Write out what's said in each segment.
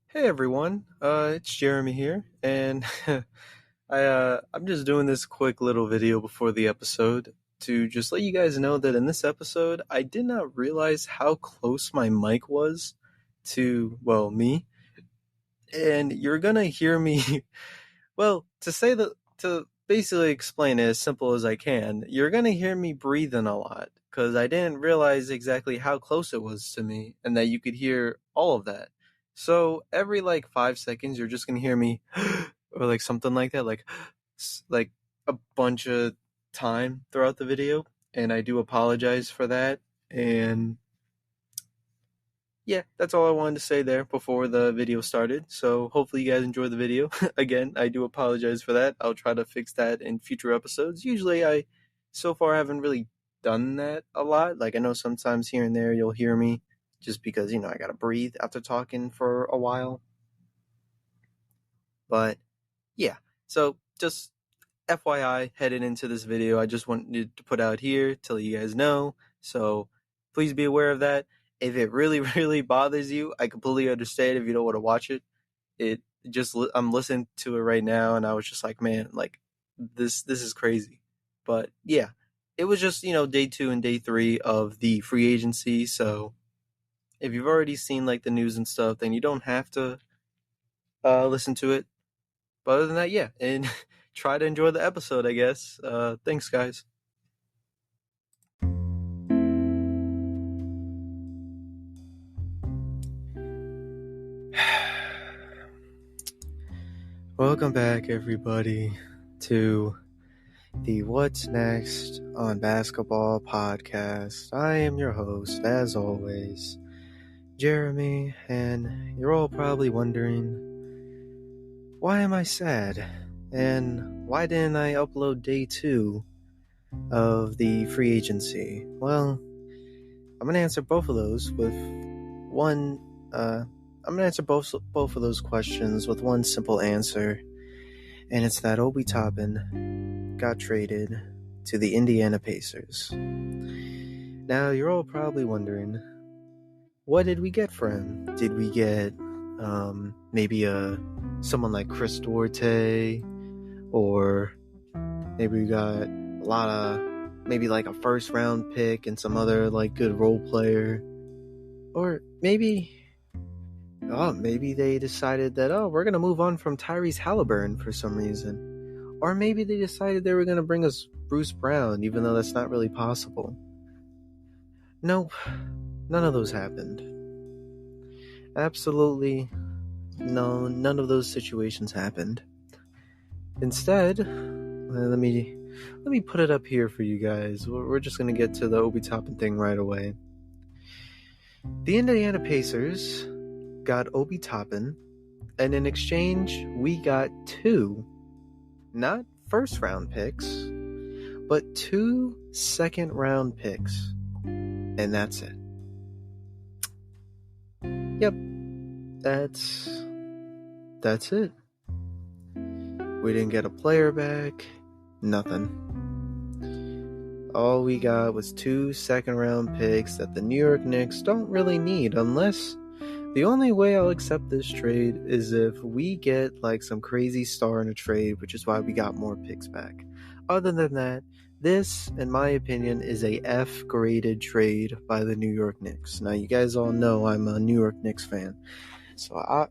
Hey everyone, it's Jeremy here, and I'm just doing this quick little video before the episode to just let you guys know that in this episode, I did not realize how close my mic was to, well, me, and you're gonna hear me, to basically explain it as simple as I can, you're gonna hear me breathing a lot, because I didn't realize exactly how close it was to me, and that you could hear all of that. So every like 5 seconds, you're just gonna hear me, or like something like that, like a bunch of time throughout the video, and I do apologize for that. And yeah, that's all I wanted to say there before the video started. So hopefully you guys enjoy the video. Again, I do apologize for that. I'll try to fix that in future episodes. Usually so far haven't really done that a lot. Like I know sometimes here and there you'll hear me just because, I gotta breathe after talking for a while. But yeah, so just FYI, headed into this video, I just wanted to put out here to let you guys know. So please be aware of that. If it really, really bothers you, I completely understand if you don't want to watch it. I'm listening to it right now, and I was just like, man, like this is crazy. But yeah, it was just day 2 and day 3 of the free agency. So if you've already seen like the news and stuff, then you don't have to listen to it. But other than that, yeah, and try to enjoy the episode, I guess. Thanks, guys. Welcome back, everybody, to the What's Next on Basketball podcast. I am your host, as always, Jeremy, and you're all probably wondering, why am I sad? And why didn't I upload day 2 of the free agency? Well, I'm gonna answer both of those with one. I'm gonna answer both of those questions with one simple answer, and it's that Obi Toppin got traded to the Indiana Pacers. Now you're all probably wondering, what did we get for him? Did we get maybe someone like Chris Duarte, or maybe we got a lot of maybe like a first round pick and some other like good role player, or maybe they decided that we're gonna move on from Tyrese Halliburton for some reason, or maybe they decided they were gonna bring us Bruce Brown, even though that's not really possible. Nope, none of those happened. Absolutely no, none of those situations happened. Instead, let me put it up here for you guys. We're just gonna get to the Obi Toppin thing right away. The Indiana Pacers got Obi Toppin, and in exchange, we got 2, not first round picks, but 2 second round picks. And that's it. Yep. That's it. We didn't get a player back. Nothing. All we got was 2 second round picks that the New York Knicks don't really need, unless the only way I'll accept this trade is if we get like some crazy star in a trade, which is why we got more picks back. Other than that, this, in my opinion, is a F-graded trade by the New York Knicks. Now, you guys all know I'm a New York Knicks fan. So I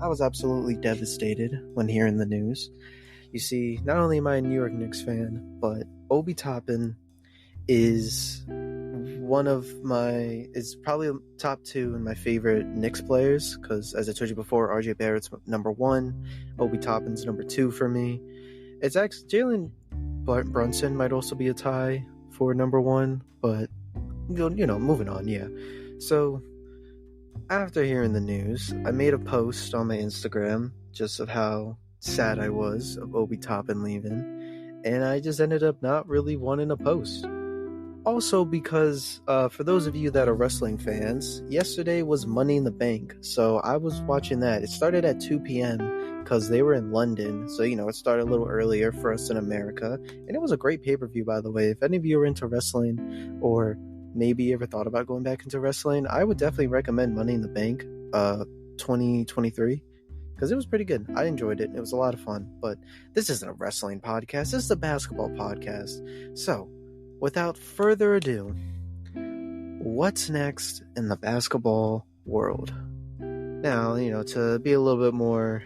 was absolutely devastated when hearing the news. You see, not only am I a New York Knicks fan, but Obi Toppin is probably top 2 in my favorite Knicks players, because as I told you before, RJ Barrett's number 1, Obi Toppin's number 2 for me. It's actually Jalen Brunson might also be a tie for number 1, but moving on, yeah. So after hearing the news, I made a post on my Instagram just of how sad I was of Obi Toppin leaving, and I just ended up not really wanting to post. Also because, for those of you that are wrestling fans, yesterday was Money in the Bank, so I was watching that. It started at 2 p.m. because they were in London, so it started a little earlier for us in America, and it was a great pay-per-view, by the way. If any of you are into wrestling, or maybe ever thought about going back into wrestling, I would definitely recommend Money in the Bank. 2023, because it was pretty good. I enjoyed it. It was a lot of fun. But this isn't a wrestling podcast. This is a basketball podcast. So, without further ado, what's next in the basketball world? Now, to be a little bit more,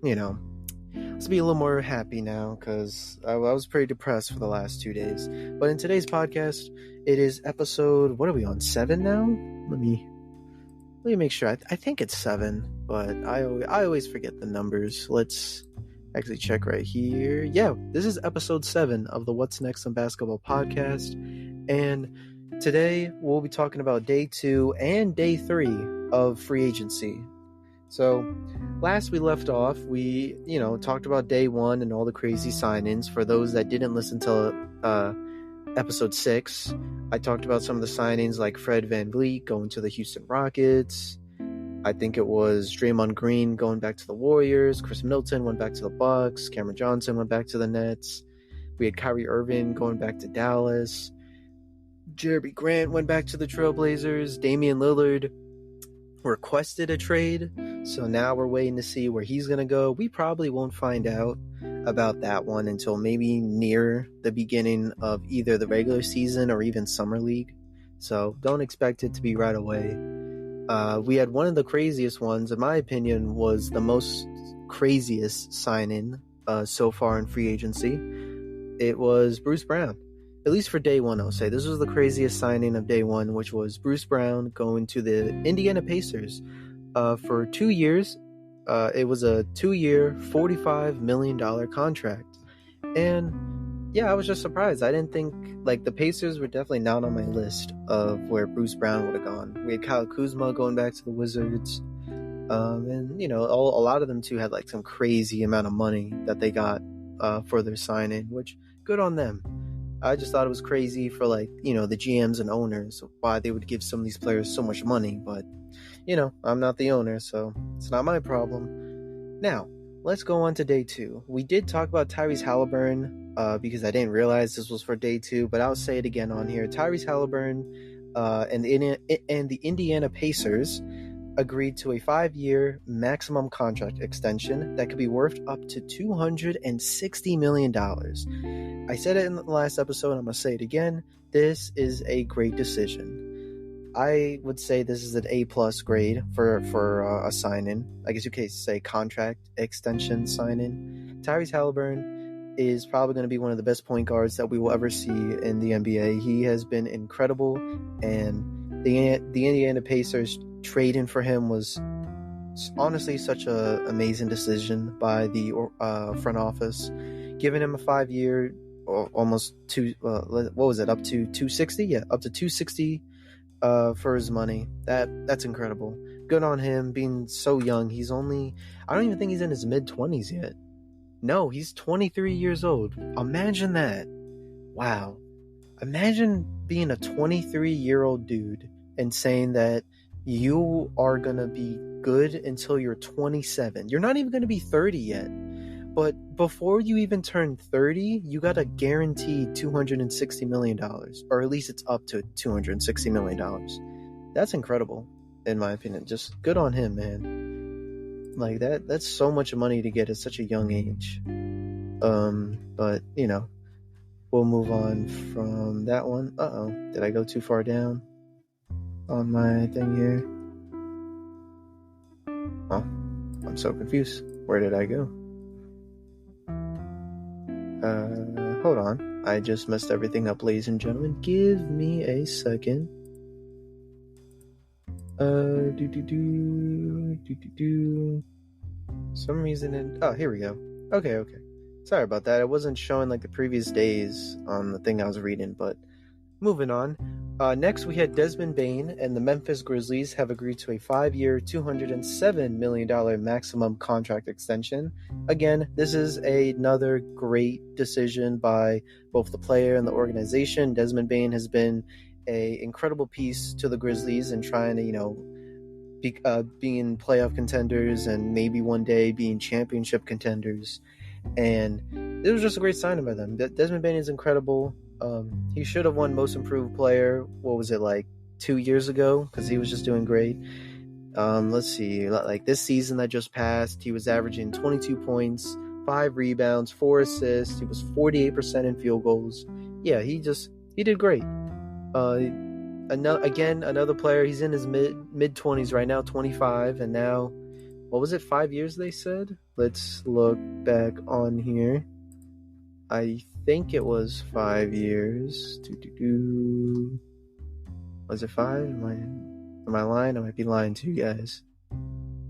let's be a little more happy now, because I was pretty depressed for the last 2 days. But in today's podcast, it is episode, what are we on, 7 now? Let me make sure. I think it's 7, but I always forget the numbers. Let's actually check right here. Yeah, this is episode 7 of the What's Next in Basketball podcast. And today we'll be talking about day 2 and day 3 of free agency. So last we left off, we, talked about day 1 and all the crazy signings. For those that didn't listen to episode 6, I talked about some of the signings like Fred VanVleet going to the Houston Rockets. I think it was Draymond Green going back to the Warriors. Chris Middleton went back to the Bucks. Cameron Johnson went back to the Nets. We had Kyrie Irving going back to Dallas. Jeremy Grant went back to the Trailblazers. Damian Lillard requested a trade, so now we're waiting to see where he's going to go. We probably won't find out about that one until maybe near the beginning of either the regular season or even summer league, so don't expect it to be right away. We had one of the craziest ones, in my opinion, was the most craziest signing so far in free agency. It was Bruce Brown. At least for day 1, I'll say. This was the craziest signing of day 1, which was Bruce Brown going to the Indiana Pacers for 2 years. It was a 2-year, $45 million contract. And, yeah, I was just surprised. I didn't think, the Pacers were definitely not on my list of where Bruce Brown would have gone. We had Kyle Kuzma going back to the Wizards. And, a lot of them, too, had, some crazy amount of money that they got for their signing, which, good on them. I just thought it was crazy for the GMs and owners, why they would give some of these players so much money, but I'm not the owner, so it's not my problem. Now, let's go on to day 2. We did talk about Tyrese Halliburton because I didn't realize this was for day 2, but I'll say it again on here. Tyrese Halliburton and the Indiana Pacers agreed to a 5-year maximum contract extension that could be worth up to $260 million. I said it in the last episode, and I'm going to say it again. This is a great decision. I would say this is an A+ grade for a sign-in. I guess you could say contract extension sign-in. Tyrese Halliburton is probably going to be one of the best point guards that we will ever see in the NBA. He has been incredible, and the Indiana Pacers trading for him was honestly such an amazing decision by the front office, giving him a 5-year, almost what was it, up to 260? Yeah, up to 260 for his money. That's incredible. Good on him being so young. I don't even think he's in his mid-20s yet. No, he's 23 years old. Imagine that. Wow. Imagine being a 23-year-old dude and saying that you are going to be good until you're 27. You're not even going to be 30 yet. But before you even turn 30, you got a guaranteed $260 million. Or at least it's up to $260 million. That's incredible, in my opinion. Just good on him, man. That's so much money to get at such a young age. But, we'll move on from that one. Uh-oh. Did I go too far down on my thing here? Oh, I'm so confused. Where did I go? Hold on. I just messed everything up, ladies and gentlemen. Give me a second. Some reason here we go. Okay. Sorry about that. It wasn't showing the previous days on the thing I was reading, but moving on. Next, we had Desmond Bane and the Memphis Grizzlies have agreed to a 5-year, $207 million maximum contract extension. Again, this is another great decision by both the player and the organization. Desmond Bane has been an incredible piece to the Grizzlies and trying to, being playoff contenders and maybe one day being championship contenders. And it was just a great signing by them. Desmond Bane is incredible. He should have won Most Improved Player. What was it, 2 years ago? Because he was just doing great. Let's see. Like this season that just passed, he was averaging 22 points, 5 rebounds, 4 assists. He was 48% in field goals. Yeah, he did great. Another player. He's in his mid 20s right now, 25, and now, what was it? 5 years they said. Let's look back on here. I think it was 5 years. Was it 5? Am I lying? I might be lying to you guys.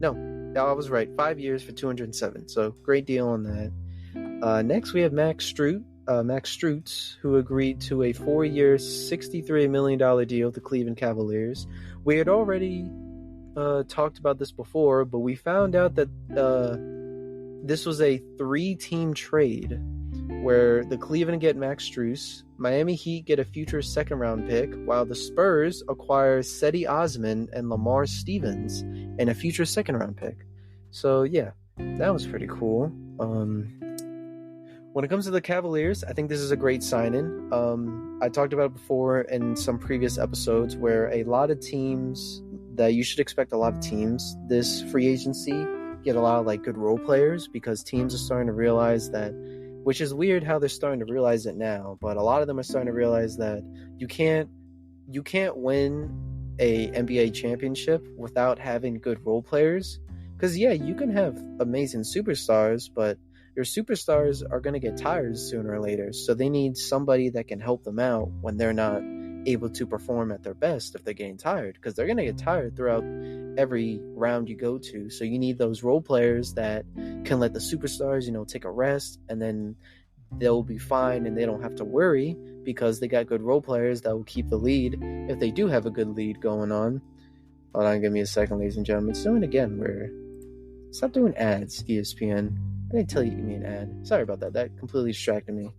No, I was right. 5 years for 207. So great deal on that. Next we have Max Strus, who agreed to a 4-year, $63 million deal with the Cleveland Cavaliers. We had already talked about this before, but we found out that this was a 3-team trade where the Cleveland get Max Strus, Miami Heat get a future second-round pick, while the Spurs acquire Cedi Osman and Lamar Stevens and a future second-round pick. So yeah, that was pretty cool. When it comes to the Cavaliers, I think this is a great signing. I talked about it before in some previous episodes where a lot of teams that you should expect a lot of teams this free agency get a lot of like good role players, because teams are starting to realize that, which is weird how they're starting to realize it now, but a lot of them are starting to realize that you can't win a NBA championship without having good role players. Because yeah, you can have amazing superstars, but your superstars are going to get tired sooner or later, so they need somebody that can help them out when they're not able to perform at their best if they're getting tired, because they're going to get tired throughout every round you go to. So you need those role players that can let the superstars, take a rest, and then they'll be fine and they don't have to worry because they got good role players that will keep the lead if they do have a good lead going on. Hold on, give me a second, ladies and gentlemen. It's doing again. Stop doing ads, ESPN. I didn't tell you to give me an ad. Sorry about that. That completely distracted me.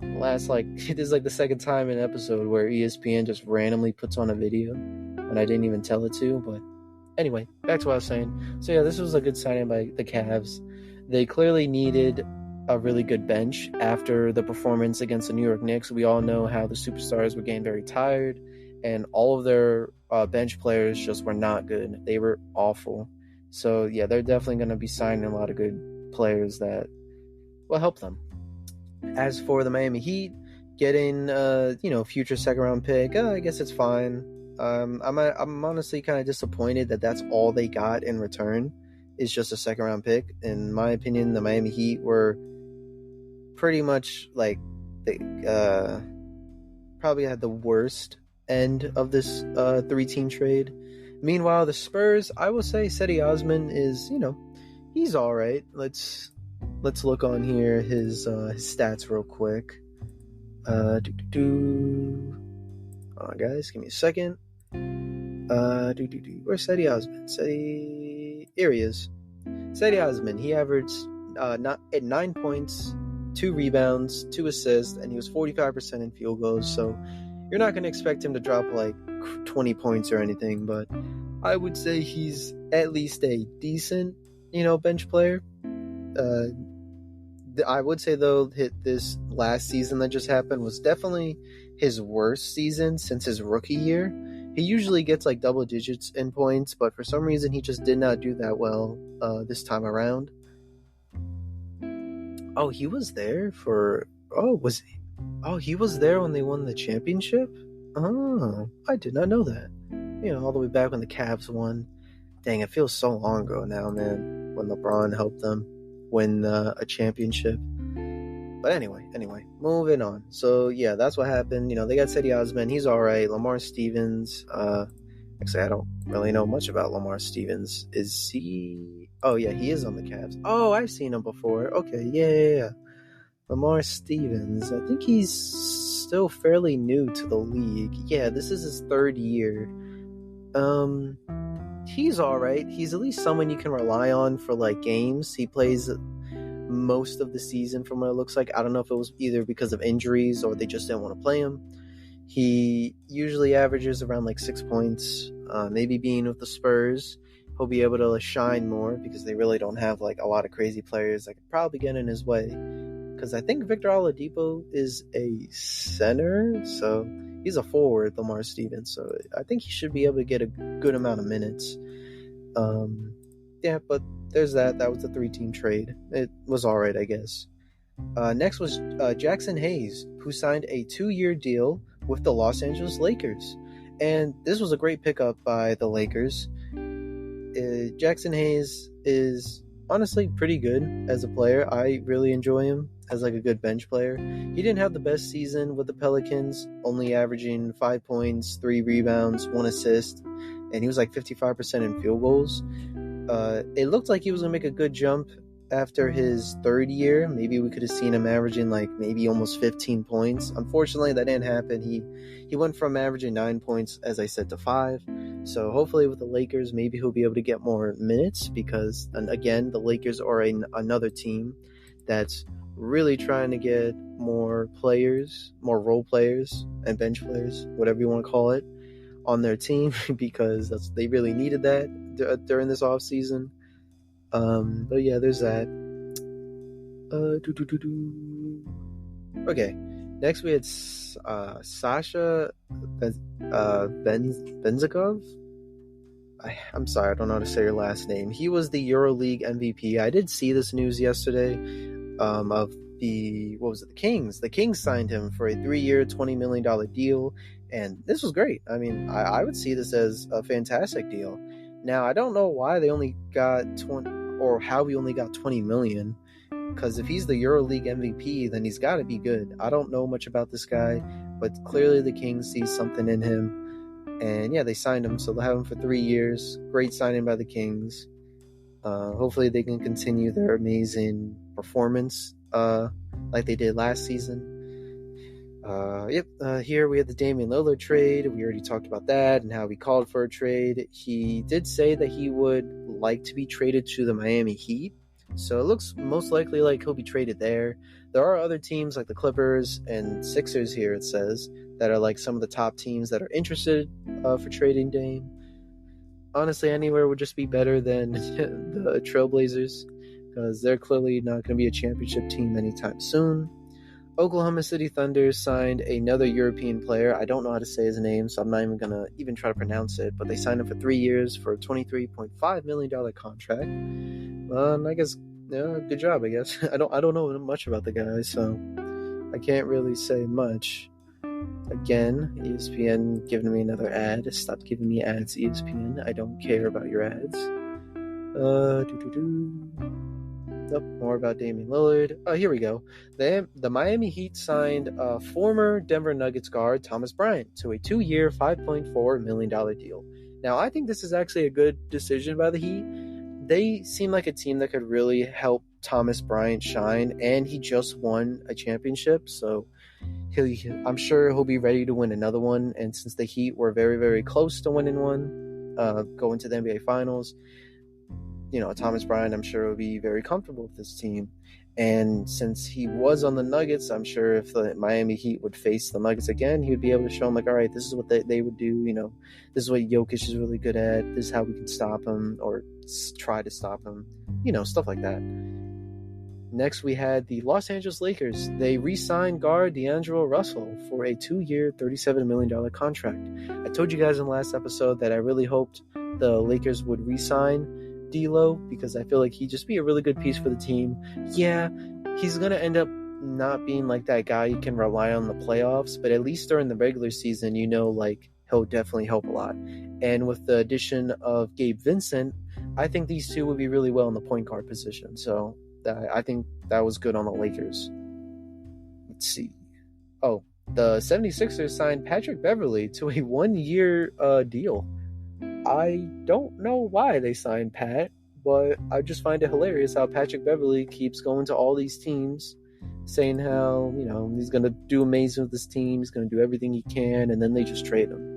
This is the second time in an episode where ESPN just randomly puts on a video when I didn't even tell it to. But anyway, back to what I was saying. So yeah, this was a good signing by the Cavs. They clearly needed a really good bench after the performance against the New York Knicks. We all know how the superstars were getting very tired, and all of their bench players just were not good. They were awful. So yeah, they're definitely going to be signing a lot of good players that will help them. As for the Miami Heat getting future second round pick, I guess it's fine. I'm honestly kind of disappointed that that's all they got in return is just a second round pick. In my opinion, the Miami Heat were pretty much like they probably had the worst end of this 3-team trade. Meanwhile, the Spurs, I will say Cedi Osman is, he's all right. Let's look on here his stats real quick. Hold on, guys, give me a second. Where's Cedi Osman? Here he is. Cedi Osman, he averaged 9 points, 2 rebounds, 2 assists, and he was 45% in field goals. So you're not going to expect him to drop like 20 points or anything, but I would say he's at least a decent, bench player. I would say, though, this last season that just happened was definitely his worst season since his rookie year. He usually gets like double digits in points, but for some reason he just did not do that well this time around. Oh, he was there for... Oh, was he? Oh, he was there when they won the championship? Oh, I did not know that. All the way back when the Cavs won. Dang, it feels so long ago now, man, when LeBron helped them win a championship. But anyway, moving on. So yeah, that's what happened. They got Cedi Osman. He's all right. Lamar Stevens. Actually, I don't really know much about Lamar Stevens. Is he? Oh yeah, he is on the Cavs. Oh, I've seen him before. Okay, yeah. Lamar Stevens. I think he's still fairly new to the league. Yeah, this is his 3rd year. He's all right. He's at least someone you can rely on for like games. He plays most of the season from what it looks like. I don't know if it was either because of injuries or they just didn't want to play him. He usually averages around like 6 points. Maybe being with the Spurs, he'll be able to shine more because they really don't have like a lot of crazy players that could probably get in his way. Because I think Victor Oladipo is a center, so he's a forward, Lamar Stevens. So I think he should be able to get a good amount of minutes. Yeah, but there's that. That was a 3-team trade. It was all right, I guess. Next was Jackson Hayes, who signed a 2-year deal with the Los Angeles Lakers. And this was a great pickup by the Lakers. Jackson Hayes is honestly pretty good as a player. I really enjoy him as like a good bench player. He didn't have the best season with the Pelicans, only averaging 5 points, 3 rebounds, 1 assist, and he was like 55% in field goals. It looked like he was going to make a good jump after his third year. Maybe we could have seen him averaging like maybe almost 15 points. Unfortunately, that didn't happen. He went from averaging 9 points, as I said, to 5. So hopefully with the Lakers, maybe he'll be able to get more minutes because, and again, the Lakers are another team that's really trying to get more players, more role players and bench players, whatever you want to call it, on their team because they really needed that during this offseason. But yeah, there's that. Okay, next we had Sasha Benzakov. I'm sorry, I don't know how to say your last name. He was the EuroLeague MVP. I did see this news yesterday of the Kings. The Kings signed him for a 3-year, $20 million deal, and this was great. I mean, I would see this as a fantastic deal. Now, I don't know why they only got 20, or how we only got 20 million, because if he's the EuroLeague MVP, then he's got to be good. I don't know much about this guy, but clearly the Kings see something in him. And yeah, they signed him, so they'll have him for 3 years. Great signing by the Kings. Hopefully they can continue their amazing performance like they did last season. Here we had the Damian Lillard trade. We already talked about that and how he called for a trade. He did say that he would like to be traded to the Miami Heat. So it looks most likely like he'll be traded there. There are other teams like the Clippers and Sixers here, it says, that are like some of the top teams that are interested for trading Dame. Honestly, anywhere would just be better than the Trailblazers because they're clearly not going to be a championship team anytime soon. Oklahoma City Thunder signed another European player. I don't know how to say his name, so I'm not even going to even try to pronounce it, but they signed him for 3 years for a $23.5 million contract. I guess, yeah, good job, I guess. I don't know much about the guy, so I can't really say much. Again, ESPN giving me another ad. Stop giving me ads, ESPN. I don't care about your ads. Nope, more about Damian Lillard. Here we go. The Miami Heat signed former Denver Nuggets guard Thomas Bryant to a 2-year, $5.4 million deal. Now, I think this is actually a good decision by the Heat. They seem like a team that could really help Thomas Bryant shine, and he just won a championship, so I'm sure he'll be ready to win another one. And since the Heat were very, very close to winning one, going to the NBA Finals, Thomas Bryant, I'm sure, will be very comfortable with this team. And since he was on the Nuggets, I'm sure if the Miami Heat would face the Nuggets again, he would be able to show them, like, all right, this is what they would do. This is what Jokic is really good at. This is how we can stop him or try to stop him. Stuff like that. Next, we had the Los Angeles Lakers. They re-signed guard D'Angelo Russell for a 2-year, $37 million contract. I told you guys in the last episode that I really hoped the Lakers would re-sign D'Lo because I feel like he'd just be a really good piece for the team. Yeah, he's going to end up not being like that guy you can rely on in the playoffs, but at least during the regular season, he'll definitely help a lot. And with the addition of Gabe Vincent, I think these two would be really well in the point guard position. So I think that was good on the Lakers. Let's see. Oh, the 76ers signed Patrick Beverley to a 1-year deal. I don't know why they signed Pat, but I just find it hilarious how Patrick Beverley keeps going to all these teams saying how, he's going to do amazing with this team, he's going to do everything he can, and then they just trade him.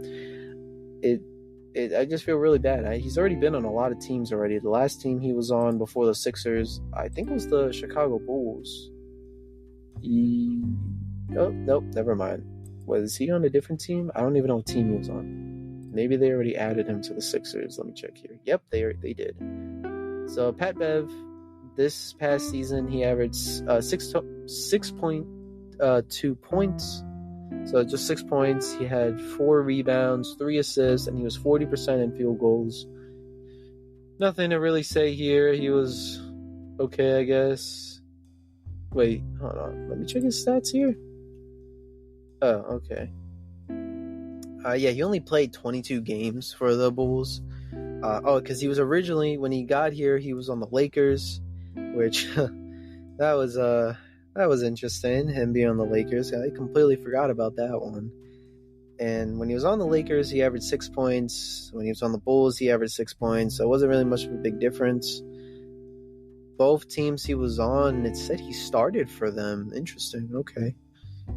I just feel really bad. He's already been on a lot of teams already. The last team he was on before the Sixers, I think, was the Chicago Bulls. Nope, never mind. Was he on a different team? I don't even know what team he was on. Maybe they already added him to the Sixers. Let me check here. Yep, they did. So Pat Bev, this past season, he averaged 6.2 points. So just 6 points. He had 4 rebounds, 3 assists, and he was 40% in field goals. Nothing to really say here. He was okay, I guess. Wait, hold on. Let me check his stats here. Oh, okay. Yeah, he only played 22 games for the Bulls. Because he was originally, when he got here, he was on the Lakers, which that was interesting. Him being on the Lakers, I completely forgot about that one. And when he was on the Lakers, he averaged 6 points. When he was on the Bulls, he averaged 6 points. So it wasn't really much of a big difference. Both teams he was on, it said he started for them. Interesting. Okay.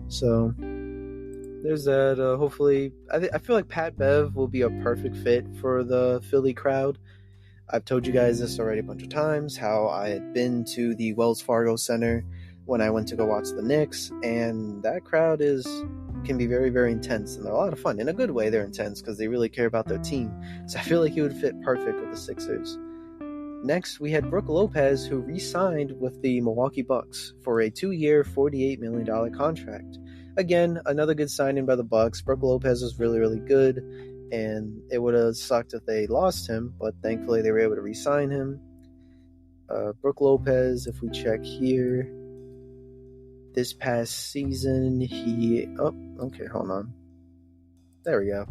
So there's that. Hopefully, I feel like Pat Bev will be a perfect fit for the Philly crowd. I've told you guys this already a bunch of times, how I had been to the Wells Fargo Center when I went to go watch the Knicks, and that crowd can be very, very intense, and they're a lot of fun. In a good way, they're intense because they really care about their team. So I feel like he would fit perfect with the Sixers. Next, we had Brook Lopez, who re-signed with the Milwaukee Bucks for a 2-year, $48 million contract. Again, another good signing by the Bucks. Brook Lopez was really, really good, and it would have sucked if they lost him, but thankfully they were able to re-sign him. Brook Lopez, if we check here, this past season, hold on. There we go.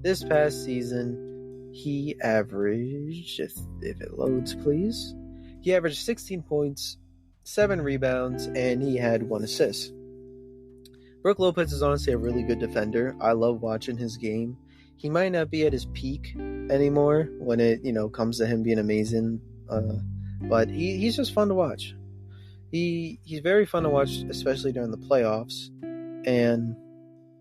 This past season, he averaged, if it loads, please, he averaged 16 points, 7 rebounds, and he had 1 assist. Brook Lopez is honestly a really good defender. I love watching his game. He might not be at his peak anymore when it, comes to him being amazing, but he's just fun to watch. He's very fun to watch, especially during the playoffs, and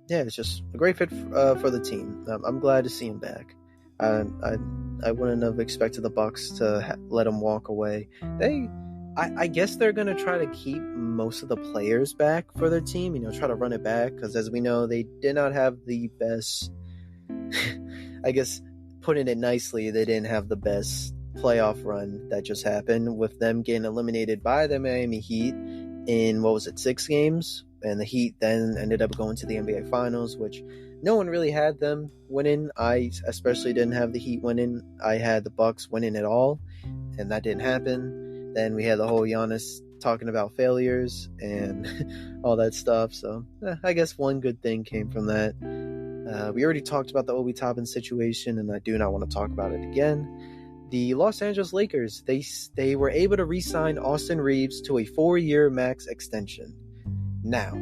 yeah, it's just a great fit for the team. I'm glad to see him back. I wouldn't have expected the Bucks to let him walk away. I guess they're gonna try to keep most of the players back for their team. Try to run it back because, as we know, they did not have the best. I guess, putting it nicely, they didn't have the best playoff run that just happened with them getting eliminated by the Miami Heat in 6 games, and the Heat then ended up going to the NBA Finals, which no one really had them winning. I especially didn't have the Heat winning. I had the Bucks winning it all, and that didn't happen. Then we had the whole Giannis talking about failures and all that stuff, so I guess one good thing came from that. We already talked about the Obi Toppin situation, and I do not want to talk about it again. The Los Angeles Lakers, they were able to re-sign Austin Reeves to a 4-year max extension. Now,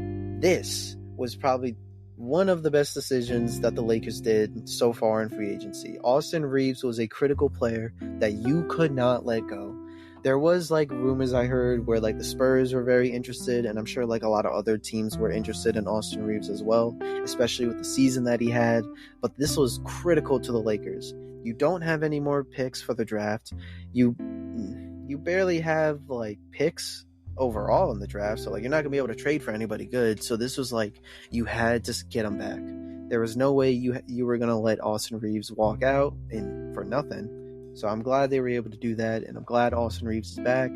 this was probably one of the best decisions that the Lakers did so far in free agency. Austin Reeves was a critical player that you could not let go. There was rumors I heard where the Spurs were very interested, and I'm sure a lot of other teams were interested in Austin Reeves as well, especially with the season that he had. But this was critical to the Lakers. You don't have any more picks for the draft. You barely have picks overall in the draft, so you're not gonna be able to trade for anybody good. So this was you had to get him back. There was no way you were gonna let Austin Reeves walk out for nothing. So I'm glad they were able to do that, and I'm glad Austin Reeves is back.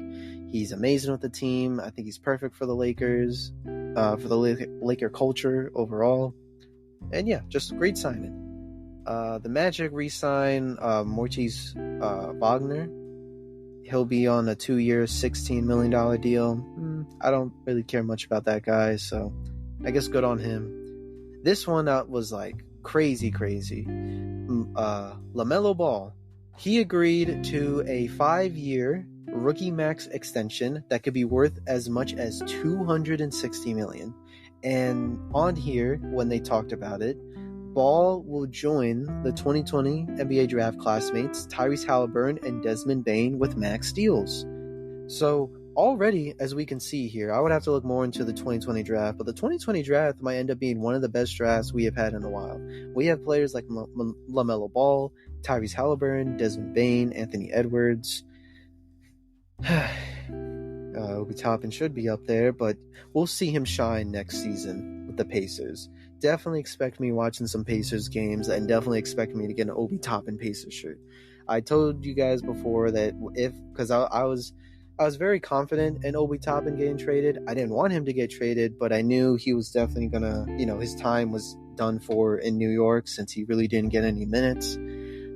He's amazing with the team. I think he's perfect for the Lakers, for the Laker culture overall. And yeah, just a great signing. The Magic re-sign Moritz Wagner. He'll be on a 2-year, $16 million deal. I don't really care much about that guy, so I guess good on him. This one was crazy. LaMelo Ball. He agreed to a 5-year rookie max extension that could be worth as much as $260 million. And on here, when they talked about it, Ball will join the 2020 NBA draft classmates Tyrese Halliburton and Desmond Bane with max deals. So already, as we can see here, I would have to look more into the 2020 draft, but the 2020 draft might end up being one of the best drafts we have had in a while. We have players like LaMelo Ball, Tyrese Halliburton, Desmond Bane, Anthony Edwards. Obi Toppin should be up there, but we'll see him shine next season with the Pacers. Definitely expect me watching some Pacers games, and definitely expect me to get an Obi Toppin Pacers shirt. I told you guys before that because I was very confident in Obi Toppin getting traded. I didn't want him to get traded, but I knew he was definitely gonna, his time was done for in New York since he really didn't get any minutes.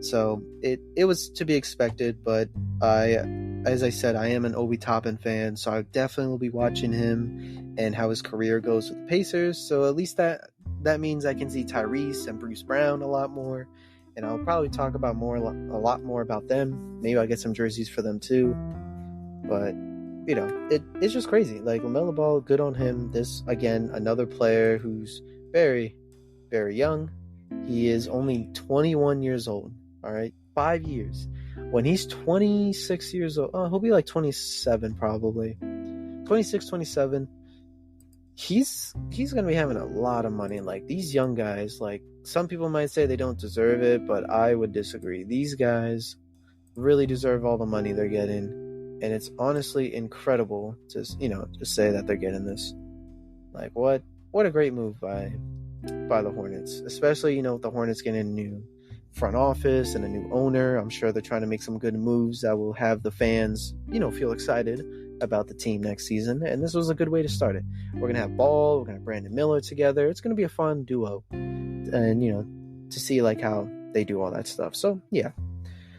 So it was to be expected, but as I said, I am an Obi Toppin fan, so I definitely will be watching him and how his career goes with the Pacers. So at least that means I can see Tyrese and Bruce Brown a lot more, and I'll probably talk about a lot more about them. Maybe I'll get some jerseys for them too. But it's just crazy. Like LaMelo Ball, good on him. This again, another player who's very, very young. He is only 21 years old. All right, 5 years. When he's 26 years old, he'll be like 27 probably. 26, 27. He's going to be having a lot of money. Like these young guys, like some people might say they don't deserve it, but I would disagree. These guys really deserve all the money they're getting, and it's honestly incredible to say that they're getting this. Like what a great move by the Hornets, especially with the Hornets getting a new front office and a new owner. I'm sure they're trying to make some good moves that will have the fans feel excited about the team next season, and this was a good way to start it. We're gonna have Ball, we're gonna have Brandon Miller together. It's gonna be a fun duo, and to see like how they do all that stuff. So yeah,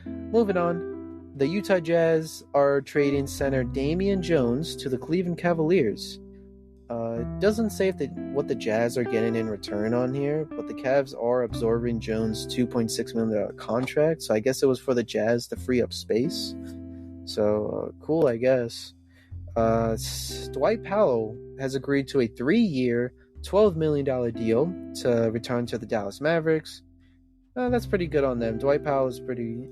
moving on, the Utah Jazz are trading center Damian Jones to the Cleveland Cavaliers. It doesn't say what the Jazz are getting in return on here, but the Cavs are absorbing Jones' $2.6 million contract, so I guess it was for the Jazz to free up space. So cool, I guess. Dwight Powell has agreed to a 3-year, $12 million deal to return to the Dallas Mavericks. That's pretty good on them. Dwight Powell is pretty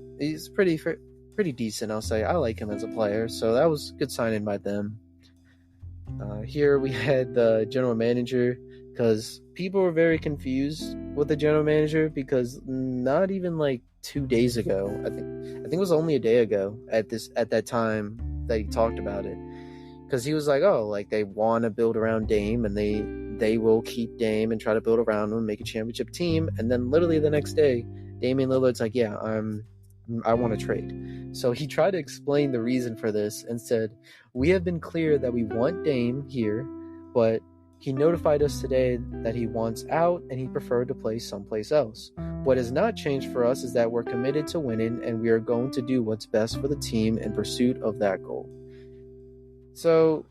decent, I'll say. I like him as a player, so that was a good signing by them. Here we had the general manager, because people were very confused with the general manager, because not even like 2 days ago, I think it was only a day ago at that time that he talked about it, because he was like, oh, like they want to build around Dame, and they will keep Dame and try to build around him and make a championship team. And then literally the next day, Damian Lillard's like, yeah, I want to trade. So he tried to explain the reason for this and said, we have been clear that we want Dame here, but he notified us today that he wants out and he preferred to play someplace else. What has not changed for us is that we're committed to winning, and we are going to do what's best for the team in pursuit of that goal. So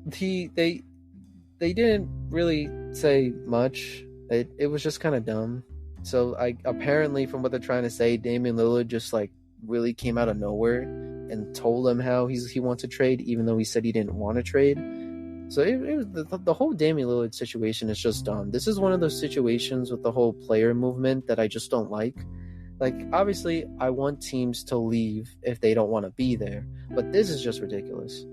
they didn't really say much. It was just kind of dumb. So apparently, from what they're trying to say, Damian Lillard just like really came out of nowhere and told them how he wants to trade, even though he said he didn't want to trade. So the whole Damian Lillard situation is just dumb. This is one of those situations with the whole player movement that I just don't like. Like, obviously, I want teams to leave if they don't want to be there, but this is just ridiculous.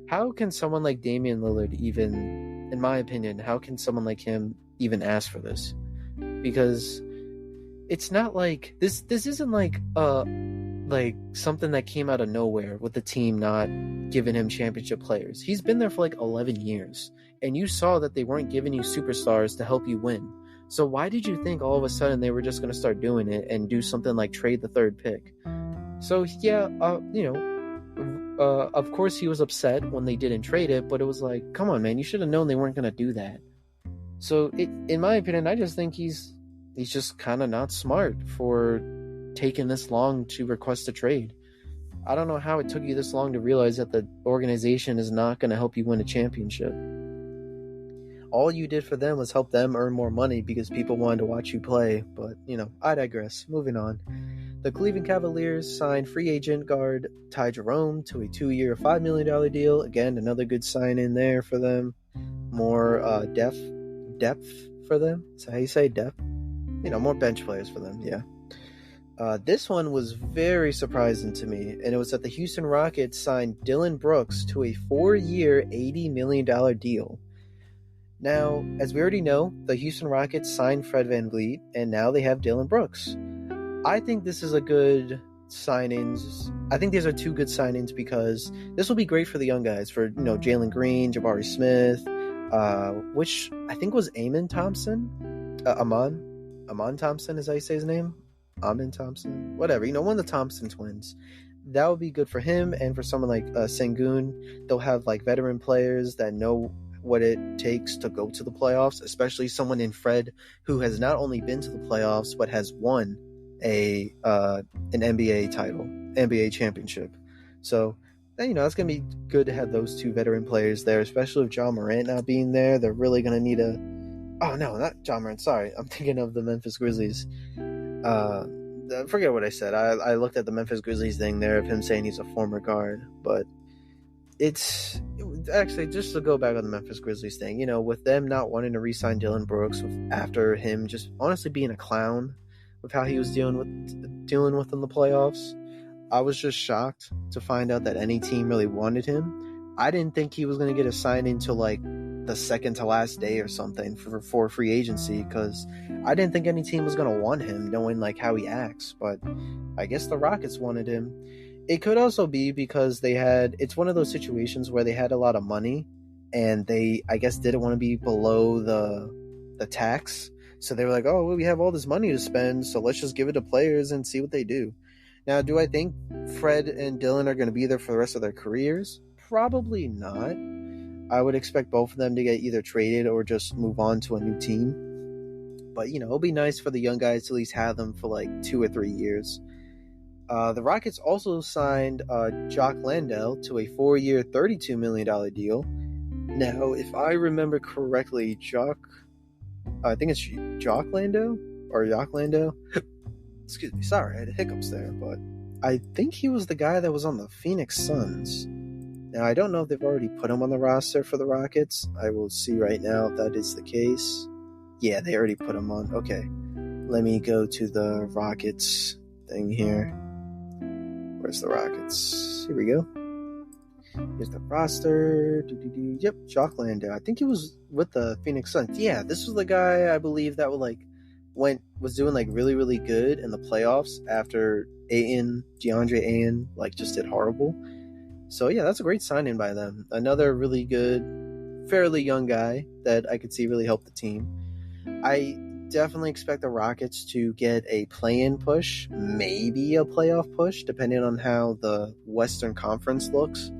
How can someone like Damian Lillard even, in my opinion, how can someone like him even ask for this? Because it's not like this isn't like something that came out of nowhere with the team not giving him championship players. He's been there for like 11 years, and you saw that they weren't giving you superstars to help you win. So why did you think all of a sudden they were just going to start doing it and do something like trade the third pick? So yeah, of course he was upset when they didn't trade it, but it was like, come on, man, you should have known they weren't going to do that. So in my opinion, I just think he's just kind of not smart for taking this long to request a trade. I don't know how it took you this long to realize that the organization is not going to help you win a championship. All you did for them was help them earn more money because people wanted to watch you play. But, I digress. Moving on. The Cleveland Cavaliers signed free agent guard Ty Jerome to a 2-year, $5 million deal. Again, another good sign in there for them. More depth for them. Is that how you say depth? More bench players for them, yeah. This one was very surprising to me, and it was that the Houston Rockets signed Dillon Brooks to a 4-year, $80 million deal. Now, as we already know, the Houston Rockets signed Fred VanVleet, and now they have Dillon Brooks. I think this is a good signings. I think these are two good signings because this will be great for the young guys, for Jalen Green, Jabari Smith, which I think was Amon Thompson, Amon Thompson, is how you say his name? Amon Thompson, whatever, one of the Thompson twins. That would be good for him, and for someone like Sengun, they'll have like veteran players that know what it takes to go to the playoffs, especially someone in Fred who has not only been to the playoffs but has won an NBA title, NBA championship. So, it's going to be good to have those two veteran players there, especially with Ja Morant not being there. They're really going to need a... Oh, no, not Ja Morant. Sorry. I'm thinking of the Memphis Grizzlies. Forget what I said. I looked at the Memphis Grizzlies thing there of him saying he's a former guard, but actually, just to go back on the Memphis Grizzlies thing, with them not wanting to re-sign Dillon Brooks after him just honestly being a clown with how he was dealing with in the playoffs, I was just shocked to find out that any team really wanted him. I didn't think he was going to get a signing till like the second to last day or something for free agency, because I didn't think any team was going to want him knowing like how he acts, but I guess the Rockets wanted him. It could also be because it's one of those situations where they had a lot of money and they, I guess, didn't want to be below the tax. So they were like, oh, well, we have all this money to spend, so let's just give it to players and see what they do. Now, do I think Fred and Dillon are going to be there for the rest of their careers? Probably not. I would expect both of them to get either traded or just move on to a new team. But, it'll be nice for the young guys to at least have them for like 2 or 3 years. The Rockets also signed Jock Landale to a 4-year, $32 million deal. Now, if I remember correctly, I think it's Jock Landale or Jock Landale. Excuse me, sorry, I had hiccups there, but I think he was the guy that was on the Phoenix Suns. Now, I don't know if they've already put him on the roster for the Rockets. I will see right now if that is the case. Yeah, they already put him on. Okay, let me go to the Rockets thing here. Where's the Rockets? Here we go. Here's the roster. Yep, Jock Landale. I think he was with the Phoenix Suns. Yeah, this was the guy I believe that was doing like really, really good in the playoffs after DeAndre Ayton just did horrible. So yeah, that's a great signing by them. Another really good, fairly young guy that I could see really help the team. I definitely expect the Rockets to get a play-in push, maybe a playoff push, depending on how the Western Conference looks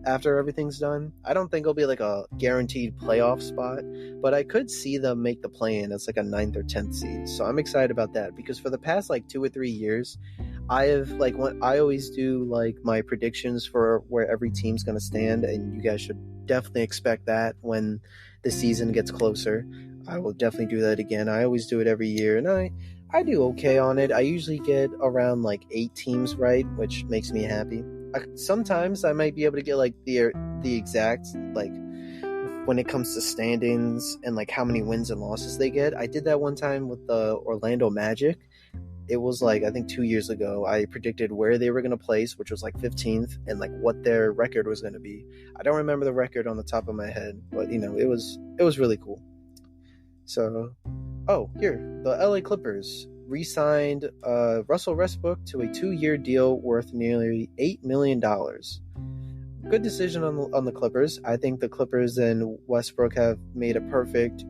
after everything's done. I don't think it'll be like a guaranteed playoff spot, but I could see them make the play-in as like a 9th or 10th seed. So I'm excited about that, because for the past 2 or 3 years, I have when I always do my predictions for where every team's going to stand, and you guys should definitely expect that when the season gets closer. I will definitely do that again. I always do it every year, and I do okay on it. I usually get around 8 teams right, which makes me happy. Sometimes I might be able to get the exact when it comes to standings and how many wins and losses they get. I did that one time with the Orlando Magic. It was I think 2 years ago. I predicted where they were going to place, which was 15th, and what their record was going to be. I don't remember the record on the top of my head, but it was really cool. So, here, the LA Clippers re-signed Russell Westbrook to a 2-year deal worth nearly $8 million. Good decision on the Clippers. I think the Clippers and Westbrook have made a perfect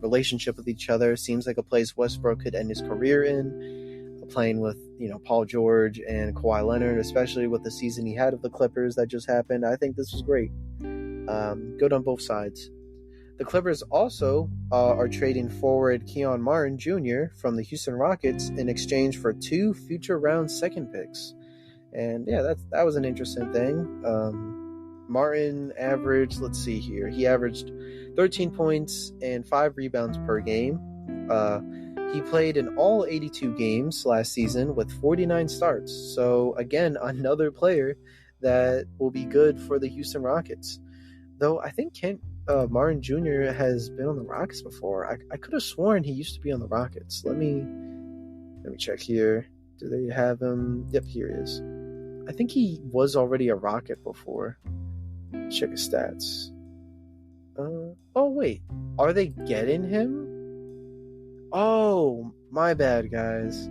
relationship with each other. Seems like a place Westbrook could end his career in, playing with Paul George and Kawhi Leonard, especially with the season he had of the Clippers that just happened. I think this was great. Good on both sides. The Clippers also are trading forward Keon Martin Jr. from the Houston Rockets in exchange for 2 future round second picks. And yeah, that was an interesting thing. Martin averaged, let's see here, he averaged 13 points and 5 rebounds per game. He played in all 82 games last season with 49 starts. So again, another player that will be good for the Houston Rockets. Though I think Martin Jr. has been on the Rockets before. I could have sworn he used to be on the Rockets. Let me check here. Do they have him? Yep, here he is. I think he was already a Rocket before. Check his stats. Oh wait, are they getting him? Oh, my bad, guys.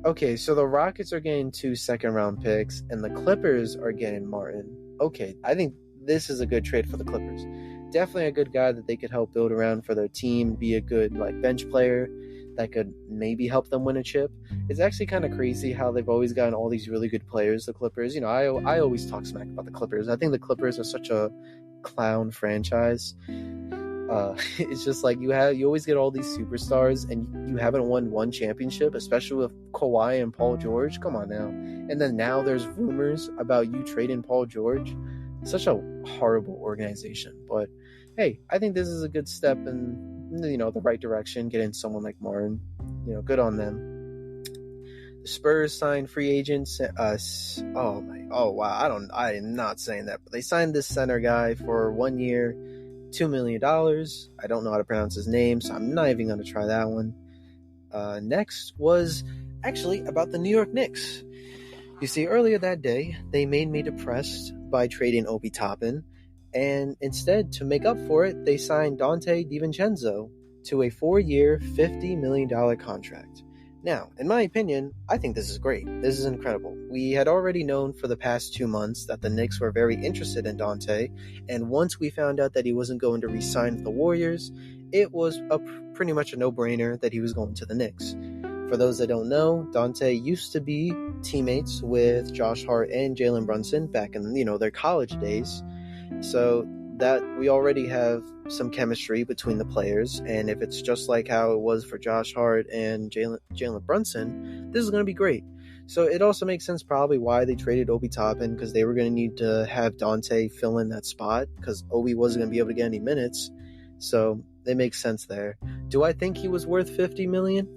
Okay, so the Rockets are getting 2 second-round picks, and the Clippers are getting Martin. Okay, I think this is a good trade for the Clippers. Definitely a good guy that they could help build around for their team, be a good bench player. that could maybe help them win a chip. It's actually kind of crazy how they've always gotten all these really good players, the Clippers. I always talk smack about the Clippers. I think the Clippers are such a clown franchise. It's just like you always get all these superstars and you haven't won one championship, especially with Kawhi and Paul George. Come on now. And then now there's rumors about you trading Paul George. Such a horrible organization. But hey, I think this is a good step in the right direction, getting someone like Martin. Good on them. The Spurs signed free agents. I am not saying that, but they signed this center guy for 1 year, $2 million. I don't know how to pronounce his name, so I'm not even going to try that one. Next was actually about the New York Knicks. You see, earlier that day, they made me depressed by trading Obi Toppin, and instead, to make up for it, they signed Dante DiVincenzo to a 4-year, $50 million contract. Now, in my opinion, I think this is great. This is incredible. We had already known for the past 2 months that the Knicks were very interested in Dante, and once we found out that he wasn't going to re-sign with the Warriors, it was pretty much a no-brainer that he was going to the Knicks. For those that don't know, Dante used to be teammates with Josh Hart and Jalen Brunson back in their college days, so that we already have some chemistry between the players, and if it's just like how it was for Josh Hart and Jalen Brunson, this is going to be great. So it also makes sense probably why they traded Obi Toppin, because they were going to need to have Dante fill in that spot, because Obi wasn't going to be able to get any minutes. So it makes sense there. Do I think he was worth $50 million?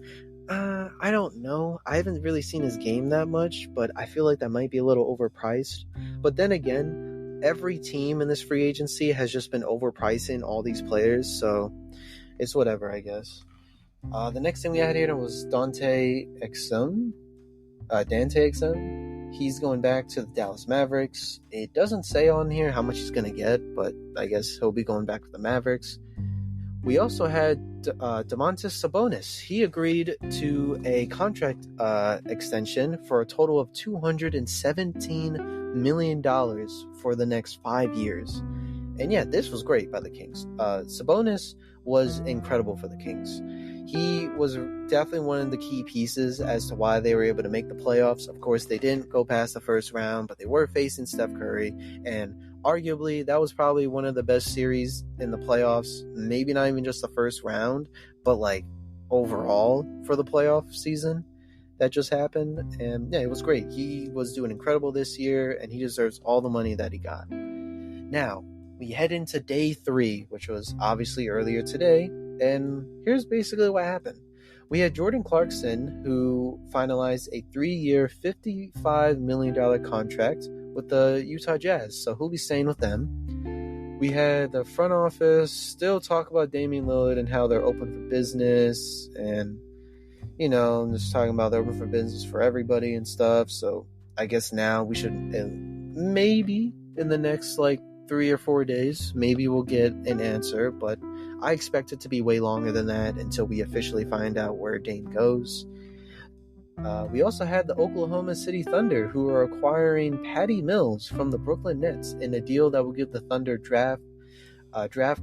I don't know. I haven't really seen his game that much, but I feel like that might be a little overpriced. But then again, every team in this free agency has just been overpricing all these players, so it's whatever, I guess. The next thing we had here was Dante Exum. He's going back to the Dallas Mavericks. It doesn't say on here how much he's going to get, but I guess he'll be going back to the Mavericks. We also had Domantas Sabonis. He agreed to a contract extension for a total of $217 million for the next 5 years. And yeah, this was great by the Kings. Sabonis was incredible for the Kings. He was definitely one of the key pieces as to why they were able to make the playoffs. Of course, they didn't go past the first round, but they were facing Steph Curry, and arguably that was probably one of the best series in the playoffs. Maybe not even just the first round, but like overall for the playoff season that just happened. And yeah, it was great. He was doing incredible this year, and he deserves all the money that he got. Now, we head into day 3, which was obviously earlier today, and here's basically what happened. We had Jordan Clarkson, who finalized a 3-year, $55 million contract with the Utah Jazz, so he'll be staying with them. We had the front office still talk about Damian Lillard and how they're open for business, and just talking about they're open for business for everybody and stuff. So I guess now we should maybe in the next 3 or 4 days, maybe we'll get an answer, but I expect it to be way longer than that until we officially find out where Dame goes. We also had the Oklahoma City Thunder, who are acquiring Patty Mills from the Brooklyn Nets in a deal that will give the Thunder draft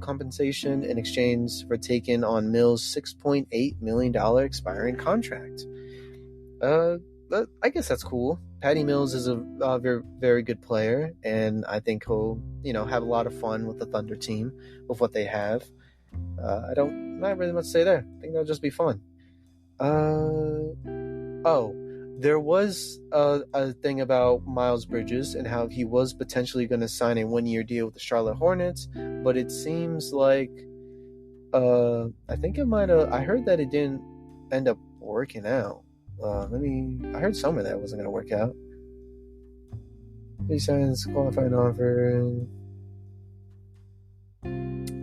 compensation in exchange for taking on Mills' $6.8 million expiring contract. I guess that's cool. Patty Mills is a very, very good player, and I think he'll, have a lot of fun with the Thunder team with what they have. Not really much to say there. I think that'll just be fun. There was a thing about Miles Bridges and how he was potentially going to sign a 1-year deal with the Charlotte Hornets, but it seems like, I think it might have, I heard that it didn't end up working out. I heard somewhere that it wasn't going to work out. He signs qualifying offer.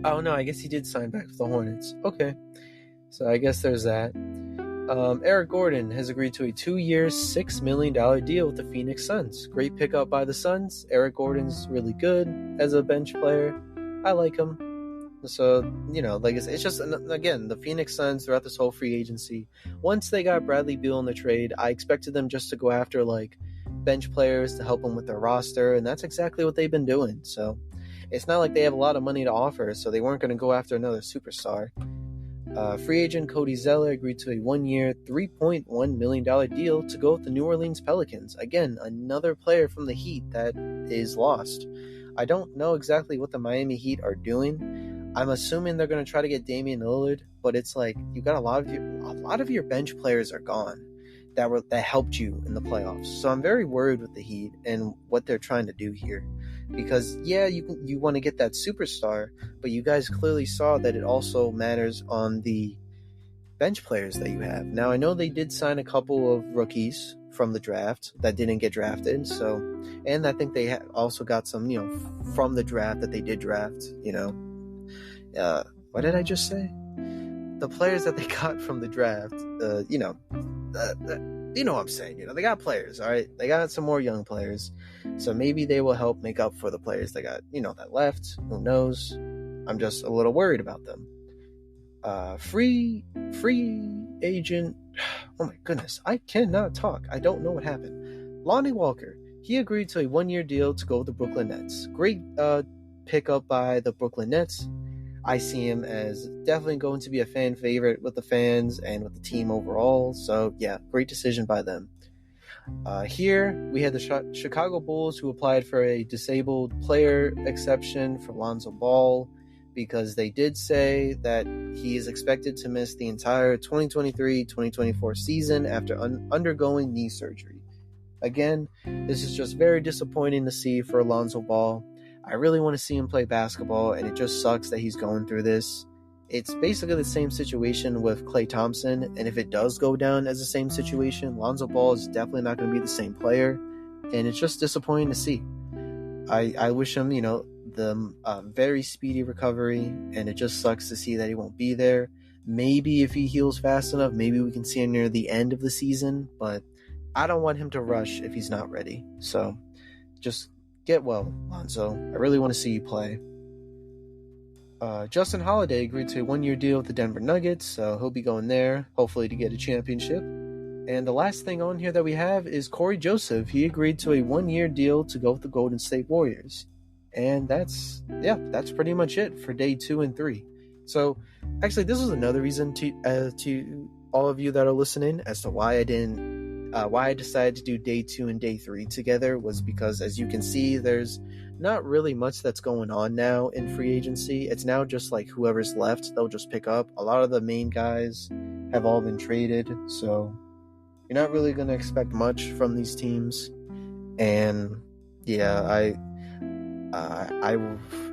Oh no, I guess he did sign back with the Hornets. Okay, so I guess there's that. Eric Gordon has agreed to a 2-year, $6 million deal with the Phoenix Suns. Great pickup by the Suns. Eric Gordon's really good as a bench player. I like him. So, like I said, it's just, again, the Phoenix Suns throughout this whole free agency, once they got Bradley Beal in the trade, I expected them just to go after, bench players to help them with their roster, and that's exactly what they've been doing. So, it's not like they have a lot of money to offer, so they weren't going to go after another superstar. Free agent Cody Zeller agreed to a 1-year, $3.1 million deal to go with the New Orleans Pelicans. Again, another player from the Heat that is lost. I don't know exactly what the Miami Heat are doing. I'm assuming they're going to try to get Damian Lillard, but it's like you got a lot of your bench players are gone that helped you in the playoffs. So I'm very worried with the Heat and what they're trying to do here. Because yeah, you want to get that superstar, but you guys clearly saw that it also matters on the bench players that you have. Now I know they did sign a couple of rookies from the draft that didn't get drafted, so, and I think they also got some, from the draft that they did draft. What did I just say? The players that they got from the draft, you know what I'm saying. They got players, all right? They got some more young players, so maybe they will help make up for the players they got, that left. Who knows? I'm just a little worried about them. Free agent. Oh my goodness, I cannot talk. I don't know what happened. Lonnie Walker. He agreed to a 1-year deal to go with the Brooklyn Nets. Great pickup by the Brooklyn Nets. I see him as definitely going to be a fan favorite with the fans and with the team overall. So yeah, great decision by them. Here we had the Chicago Bulls, who applied for a disabled player exception for Lonzo Ball, because they did say that he is expected to miss the entire 2023-2024 season after undergoing knee surgery. Again, this is just very disappointing to see for Lonzo Ball. I really want to see him play basketball, and it just sucks that he's going through this. It's basically the same situation with Klay Thompson, and if it does go down as the same situation, Lonzo Ball is definitely not going to be the same player, and it's just disappointing to see. I wish him, the very speedy recovery, and it just sucks to see that he won't be there. Maybe if he heals fast enough, maybe we can see him near the end of the season, but I don't want him to rush if he's not ready. So just get well, Lonzo. I really want to see you play. Justin Holiday agreed to a 1-year deal with the Denver Nuggets, so he'll be going there, hopefully to get a championship. And the last thing on here that we have is Corey Joseph. He agreed to a 1-year deal to go with the Golden State Warriors. And that's pretty much it for day 2 and 3. So actually, this was another reason to all of you that are listening as to why I decided to do day 2 and day 3 together, was because, as you can see, there's not really much that's going on now in free agency. It's now just like whoever's left, they'll just pick up. A lot of the main guys have all been traded, so you're not really going to expect much from these teams. And yeah,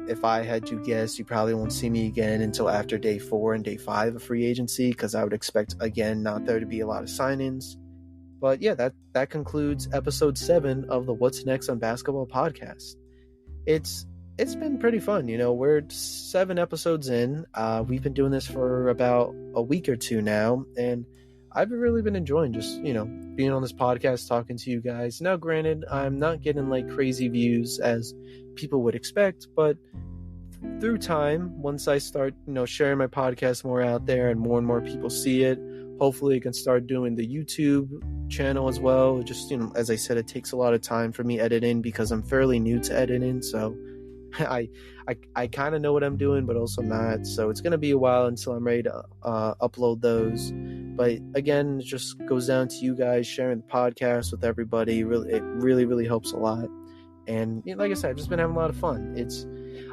if I had to guess, you probably won't see me again until after day 4 and day 5 of free agency, because I would expect, again, not there to be a lot of signings. But yeah, that concludes episode 7 of the What's Next on Basketball podcast. It's been pretty fun. We're 7 episodes in. We've been doing this for about a week or 2 now, and I've really been enjoying just, being on this podcast, talking to you guys. Now, granted, I'm not getting like crazy views as people would expect, but through time, once I start, sharing my podcast more out there and more people see it, hopefully I can start doing the YouTube channel as well. Just, as I said, it takes a lot of time for me editing because I'm fairly new to editing, so I kind of know what I'm doing, but also not. So it's going to be a while until I'm ready to upload those. But again, it just goes down to you guys sharing the podcast with everybody. It really helps a lot. And like I said, I've just been having a lot of fun.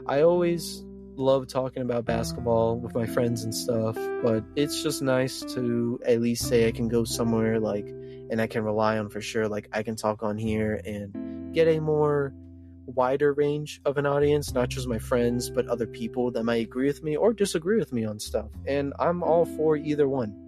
I always love talking about basketball with my friends and stuff, but it's just nice to at least say I can go somewhere and I can rely on for sure, I can talk on here and get a more wider range of an audience, not just my friends, but other people that might agree with me or disagree with me on stuff. And I'm all for either one.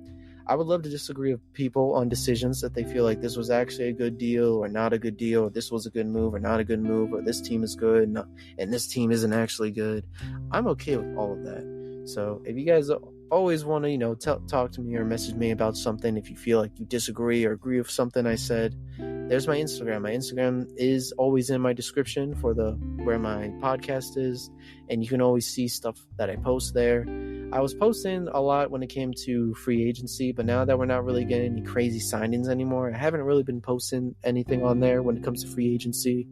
I would love to disagree with people on decisions that they feel like this was actually a good deal or not a good deal, or this was a good move or not a good move, or this team is good and this team isn't actually good. I'm okay with all of that. So if you guys always want to, talk to me or message me about something, if you feel like you disagree or agree with something I said, there's my Instagram. My Instagram is always in my description for where my podcast is, and you can always see stuff that I post there. I was posting a lot when it came to free agency, but now that we're not really getting any crazy signings anymore, I haven't really been posting anything on there when it comes to free agency.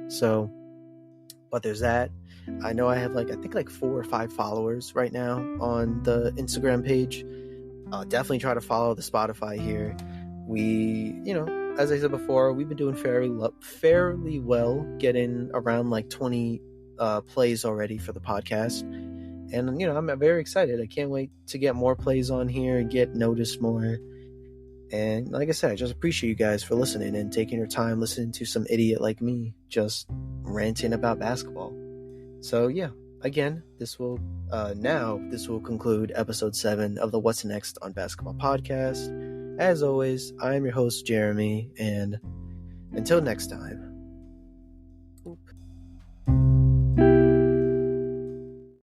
So, but there's that. I know I have I think 4 or 5 followers right now on the Instagram page. Definitely try to follow the Spotify here. We, as I said before, we've been doing fairly well, getting around 20 plays already for the podcast. And, I'm very excited. I can't wait to get more plays on here and get noticed more. And like I said, I just appreciate you guys for listening and taking your time listening to some idiot like me just ranting about basketball. So yeah, again, this will conclude episode 7 of the What's Next on Basketball podcast. As always, I am your host, Jeremy, and until next time.